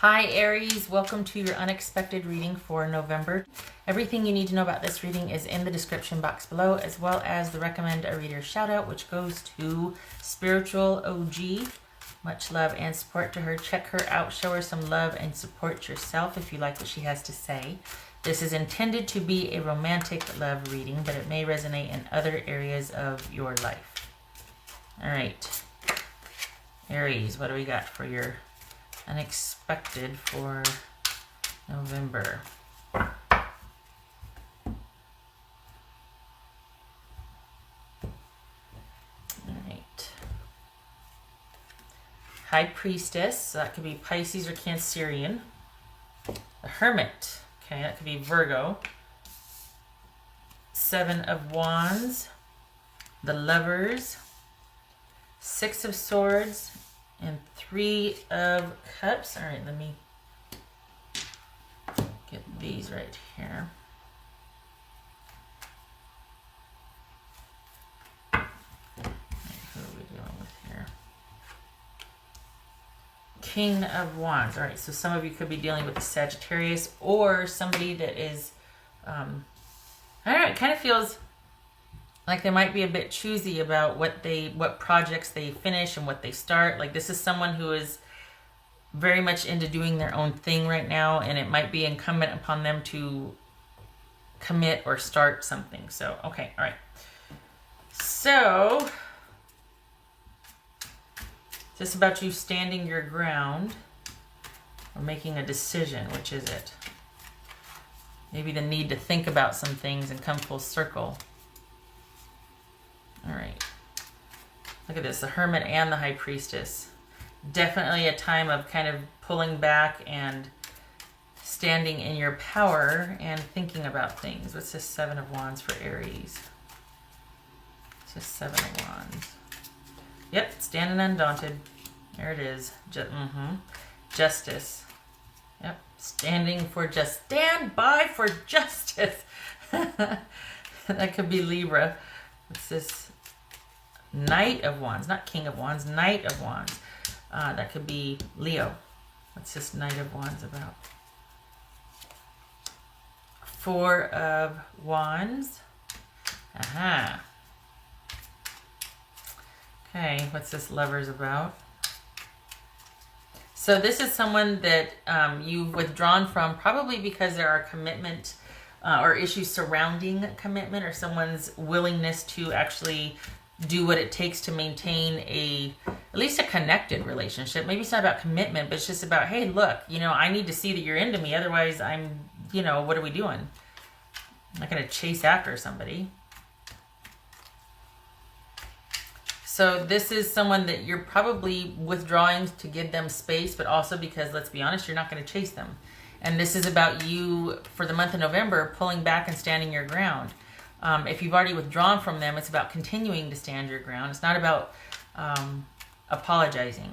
Hi Aries, welcome to your unexpected reading for November. Everything you need to know about this reading is in the description box below, as well as the recommend a reader shout out, which goes to Spiritual OG. Much love and support to her. Check her out, show her some love, and support yourself if you like what she has to say. This is intended to be a romantic love reading, but it may resonate in other areas of your life. All right, Aries, what do we got for your unexpected for November? All right. High Priestess, so that could be Pisces or Cancerian. The Hermit, okay, that could be Virgo. Seven of Wands. The Lovers. Six of Swords. And Three of Cups. All right, let me get these right here. All right, who are we dealing with here? King of Wands. All right, so some of you could be dealing with a Sagittarius or somebody that is, I don't know, it kind of feels like they might be a bit choosy about what projects they finish and what they start. Like this is someone who is very much into doing their own thing right now, and it might be incumbent upon them to commit or start something. So, okay, all right. So, is this about you standing your ground or making a decision? Which is it? Maybe the need to think about some things and come full circle. All right, look at this, the Hermit and the High Priestess. Definitely a time of kind of pulling back and standing in your power and thinking about things. What's this Seven of Wands for Aries? It's just Seven of Wands. Yep, standing undaunted. There it is. Justice. Yep, stand by for justice. That could be Libra. What's this? Knight of Wands, not King of Wands, Knight of Wands. That could be Leo. What's this Knight of Wands about? Four of Wands. Aha. Okay, what's this Lovers about? So this is someone that you've withdrawn from, probably because there are commitment or issues surrounding commitment, or someone's willingness to actually do what it takes to maintain at least a connected relationship. Maybe it's not about commitment, but it's just about, hey, look, I need to see that you're into me. Otherwise I'm, what are we doing? I'm not going to chase after somebody. So this is someone that you're probably withdrawing to give them space, but also because, let's be honest, you're not going to chase them. And this is about you, for the month of November, pulling back and standing your ground. If you've already withdrawn from them, it's about continuing to stand your ground. It's not about apologizing.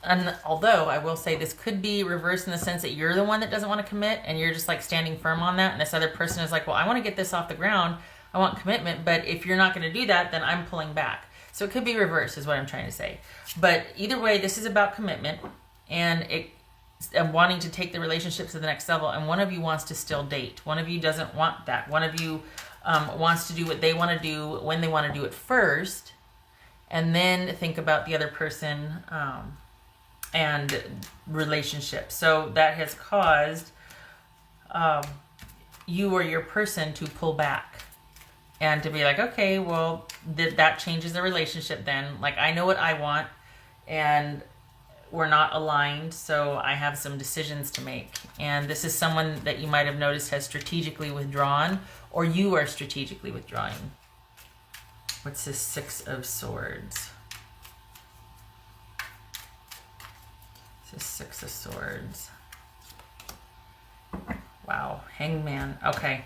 And although I will say this could be reversed in the sense that you're the one that doesn't want to commit, and you're just like standing firm on that. And this other person is like, well, I want to get this off the ground. I want commitment. But if you're not going to do that, then I'm pulling back. So it could be reversed is what I'm trying to say. But either way, this is about commitment and wanting to take the relationships to the next level, and one of you wants to still date. One of you doesn't want that. One of you wants to do what they want to do when they want to do it first, and then think about the other person and relationships. So that has caused you or your person to pull back and to be like, okay, well, that changes the relationship then. Like, I know what I want, and we're not aligned, so I have some decisions to make. And this is someone that you might have noticed has strategically withdrawn, or you are strategically withdrawing. What's this Six of Swords? This is Six of Swords. Wow, Hangman. Okay.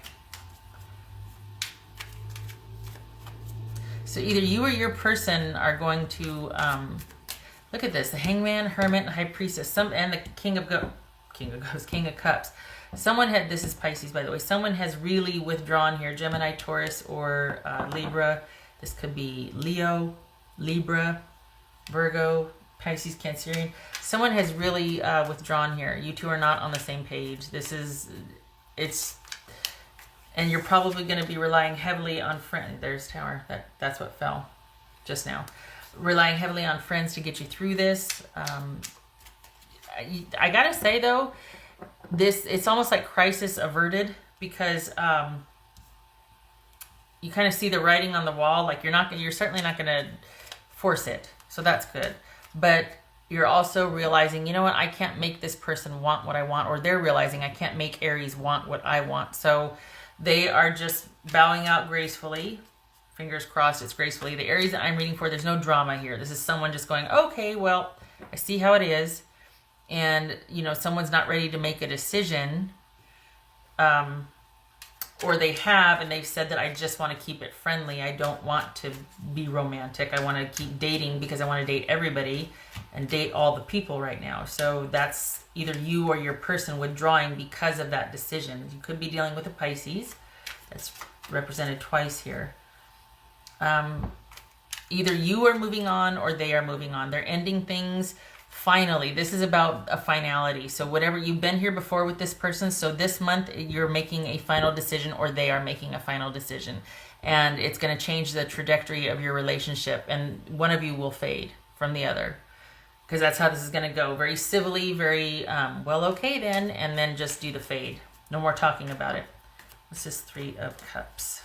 So either you or your person are going to look at this, the Hangman, Hermit, and High Priestess, and the King of Cups. Someone had, this is Pisces, by the way, someone has really withdrawn here, Gemini, Taurus, or Libra. This could be Leo, Libra, Virgo, Pisces, Cancerian. Someone has really withdrawn here. You two are not on the same page. And you're probably going to be relying heavily on friends. There's Tower. That's what fell just now. Relying heavily on friends to get you through this. I gotta say though, it's almost like crisis averted, because you kind of see the writing on the wall. Like you're certainly not gonna force it, so that's good. But you're also realizing, you know what, I can't make this person want what I want, or they're realizing I can't make Aries want what I want. So they are just bowing out gracefully. Fingers crossed it's gracefully. The Aries that I'm reading for, there's no drama here. This is someone just going, okay, well, I see how it is. And, you know, someone's not ready to make a decision. Or they have, and they've said that I just want to keep it friendly. I don't want to be romantic. I want to keep dating because I want to date everybody and date all the people right now. So that's either you or your person withdrawing because of that decision. You could be dealing with a Pisces. That's represented twice here. Either you are moving on or they are moving on. They're ending things finally. This is about a finality. So whatever, you've been here before with this person. So this month you're making a final decision, or they are making a final decision. And it's going to change the trajectory of your relationship. And one of you will fade from the other. Because that's how this is going to go. Very civilly, very, well, okay then. And then just do the fade. No more talking about it. This is Three of Cups.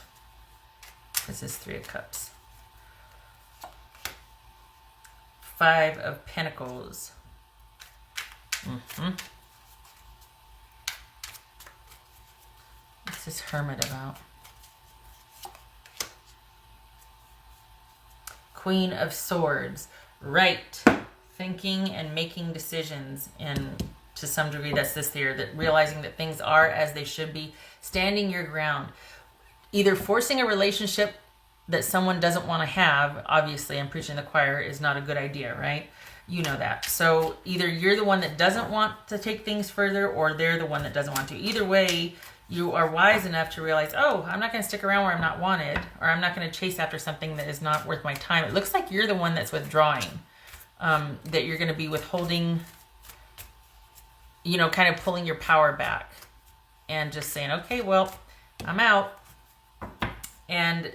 This is Three of Cups. Five of Pentacles. What's this Hermit about? Queen of Swords. Right. Thinking and making decisions. And to some degree, that's this here. That realizing that things are as they should be. Standing your ground. Either forcing a relationship that someone doesn't want to have. Obviously, I'm preaching to the choir, is not a good idea, right? You know that. So either you're the one that doesn't want to take things further, or they're the one that doesn't want to. Either way, you are wise enough to realize, oh, I'm not going to stick around where I'm not wanted, or I'm not going to chase after something that is not worth my time. It looks like you're the one that's withdrawing, that you're going to be withholding, you know, kind of pulling your power back and just saying, okay, well, I'm out. And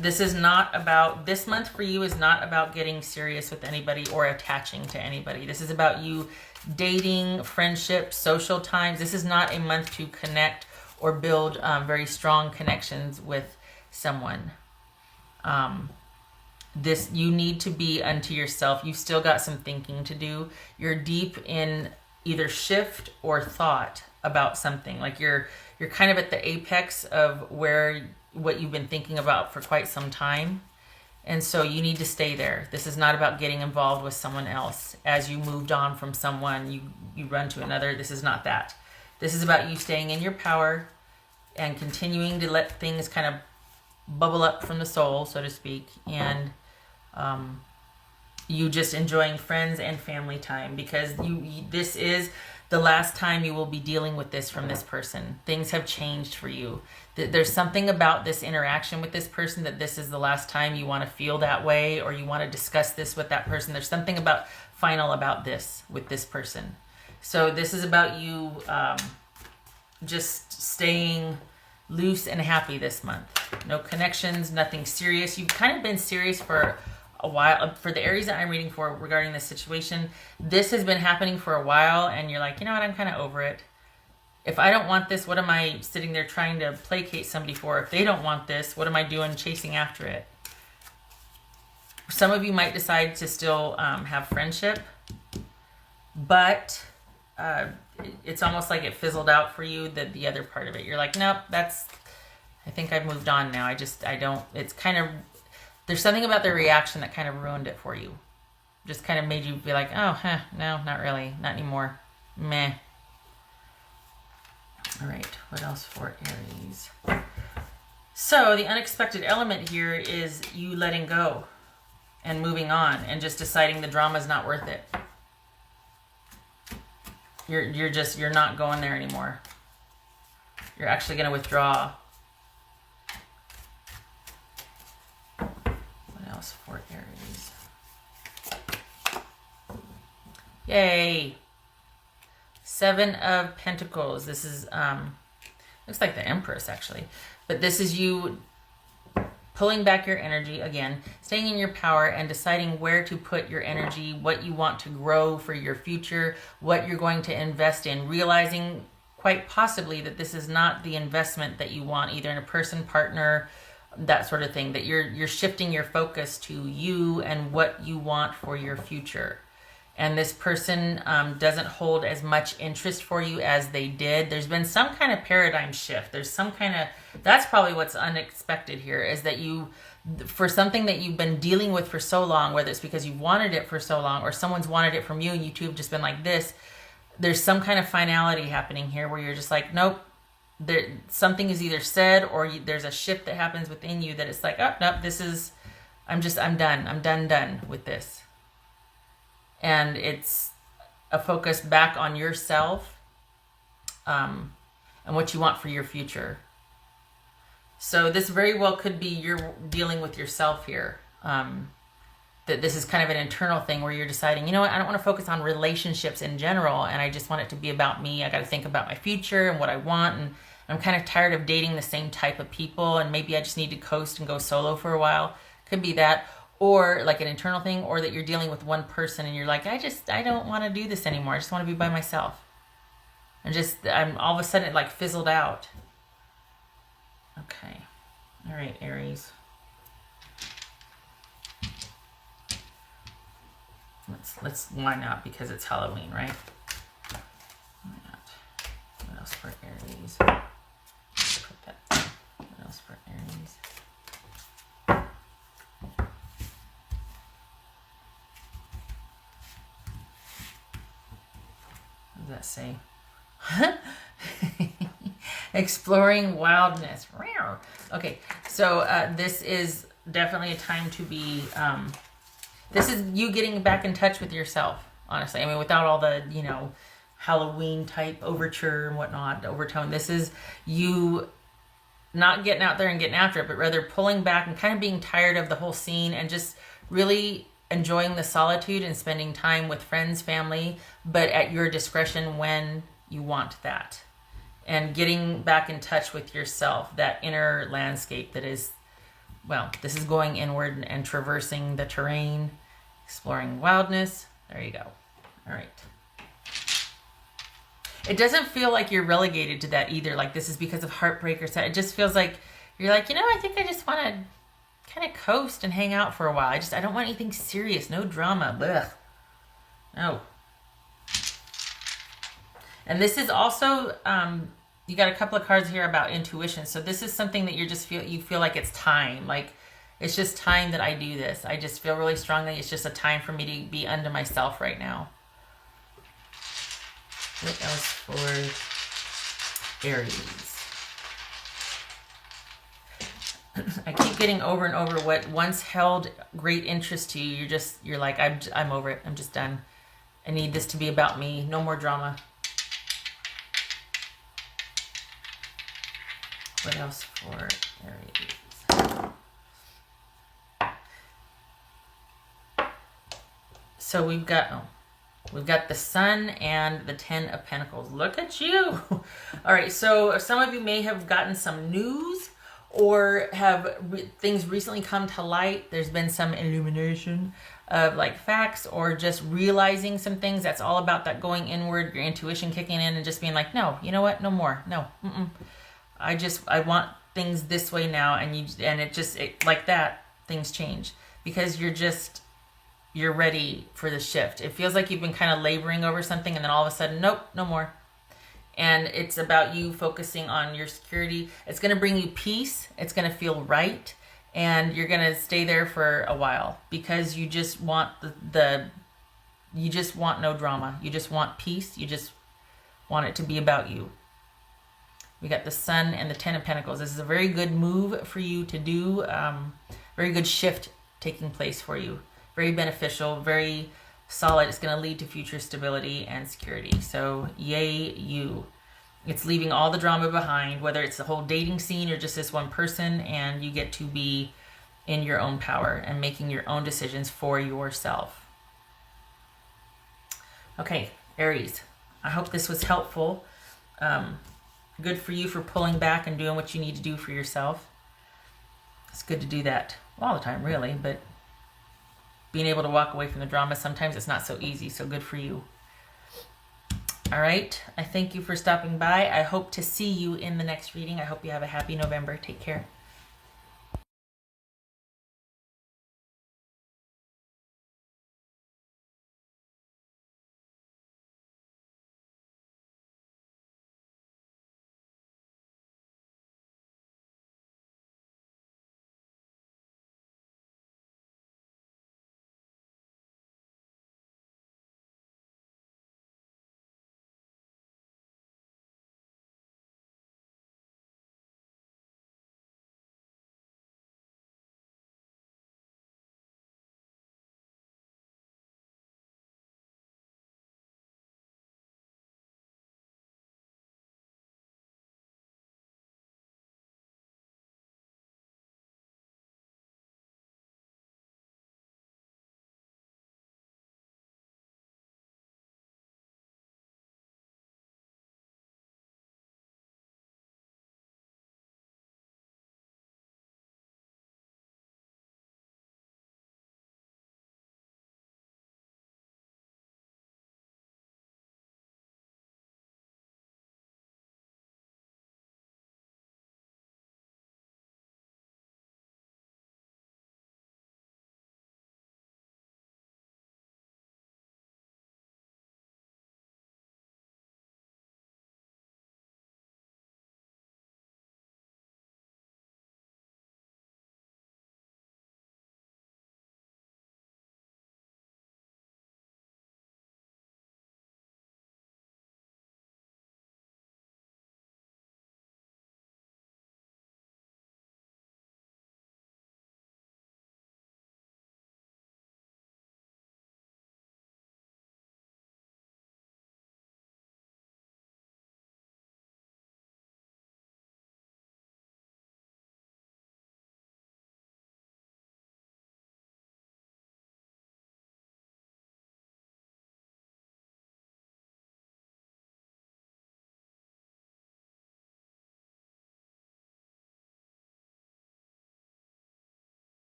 this is not about, this month for you is not about getting serious with anybody or attaching to anybody. This is about you dating, friendship, social times. This is not a month to connect or build very strong connections with someone. You need to be unto yourself. You've still got some thinking to do. You're deep in either shift or thought about something. Like you're kind of at the apex of what you've been thinking about for quite some time. And so you need to stay there. This is not about getting involved with someone else. As you moved on from someone, you run to another. This is not that. This is about you staying in your power and continuing to let things kind of bubble up from the soul, so to speak. And you just enjoying friends and family time, because this is the last time you will be dealing with this from this person. Things have changed for you. There's something about this interaction with this person that this is the last time you want to feel that way, or you want to discuss this with that person. There's something final about this with this person. So this is about you just staying loose and happy this month. No connections, nothing serious. You've kind of been serious for a while. For the Aries that I'm reading for regarding this situation, this has been happening for a while, and you're like, you know what, I'm kind of over it. If I don't want this, what am I sitting there trying to placate somebody for? If they don't want this, what am I doing chasing after it? Some of you might decide to still have friendship, but it's almost like it fizzled out for you, the other part of it. You're like, nope, I think I've moved on now. It's kind of, there's something about the reaction that kind of ruined it for you. Just kind of made you be like, oh, no, not really. Not anymore. Meh. All right, what else for Aries? So the unexpected element here is you letting go and moving on and just deciding the drama's not worth it. You're not going there anymore. You're actually going to withdraw. What else for Aries? Yay! Seven of Pentacles. This is, looks like the Empress actually. But this is you pulling back your energy again, staying in your power and deciding where to put your energy, what you want to grow for your future, what you're going to invest in, realizing quite possibly that this is not the investment that you want, either in a person, partner, that sort of thing, that you're shifting your focus to you and what you want for your future. And this person doesn't hold as much interest for you as they did. There's been some kind of paradigm shift. There's some kind of, that's probably what's unexpected here, is that you, for something that you've been dealing with for so long, whether it's because you wanted it for so long or someone's wanted it from you and you two have just been like this, there's some kind of finality happening here where you're just like, nope, something is either said or there's a shift that happens within you that it's like, oh, nope, this is, I'm done with this. And it's a focus back on yourself and what you want for your future. So this very well could be you're dealing with yourself here. That this is kind of an internal thing where you're deciding, you know what, I don't want to focus on relationships in general, and I just want it to be about me. I got to think about my future and what I want, and I'm kind of tired of dating the same type of people, and maybe I just need to coast and go solo for a while. Could be that. Or like an internal thing, or that you're dealing with one person and you're like, I don't want to do this anymore. I just want to be by myself. And I'm all of a sudden it like fizzled out. Okay. All right, Aries. Let's why not? Because it's Halloween, right? Why not? What else for Aries? Put that. What else for Aries? What does that say? Exploring wildness. Okay, so this is definitely a time to be. This is you getting back in touch with yourself, honestly. I mean, without all the, Halloween type overture and whatnot, overtone. This is you not getting out there and getting after it, but rather pulling back and kind of being tired of the whole scene and just really enjoying the solitude and spending time with friends, family, but at your discretion when you want that. And getting back in touch with yourself, that inner landscape that is, well, this is going inward and traversing the terrain, exploring wildness. There you go. All right. It doesn't feel like you're relegated to that either. Like this is because of heartbreak or something. It just feels like you're like, I think I just want to kind of coast and hang out for a while. I don't want anything serious. No drama. Ugh. No. And this is also, you got a couple of cards here about intuition. So this is something that you feel like it's time. Like it's just time that I do this. I just feel really strongly it's just a time for me to be unto myself right now. What else for Aries? I keep getting over and over what once held great interest to you. You're like, I'm over it. I'm just done. I need this to be about me. No more drama. What else for Aries? So we've got the Sun and the Ten of Pentacles. Look at you. All right, so some of you may have gotten some news or have things recently come to light. There's been some illumination of like facts or just realizing some things. That's all about that going inward, your intuition kicking in and just being like, no, you know what? No more. No. I want things this way now. And like that, things change because you're ready for the shift. It feels like you've been kind of laboring over something and then all of a sudden, nope, no more. And it's about you focusing on your security. It's going to bring you peace. It's going to feel right. And you're going to stay there for a while because you just want you just want no drama. You just want peace. You just want it to be about you. We got the Sun and the Ten of Pentacles. This is a very good move for you to do. Very good shift taking place for you. Very beneficial, very solid. It's going to lead to future stability and security. So yay you. It's leaving all the drama behind, whether it's the whole dating scene or just this one person, and you get to be in your own power and making your own decisions for yourself. Okay, Aries, I hope this was helpful. Good for you for pulling back and doing what you need to do for yourself. It's good to do that all the time, really, but being able to walk away from the drama, sometimes it's not so easy, so good for you. All right, I thank you for stopping by. I hope to see you in the next reading. I hope you have a happy November. Take care.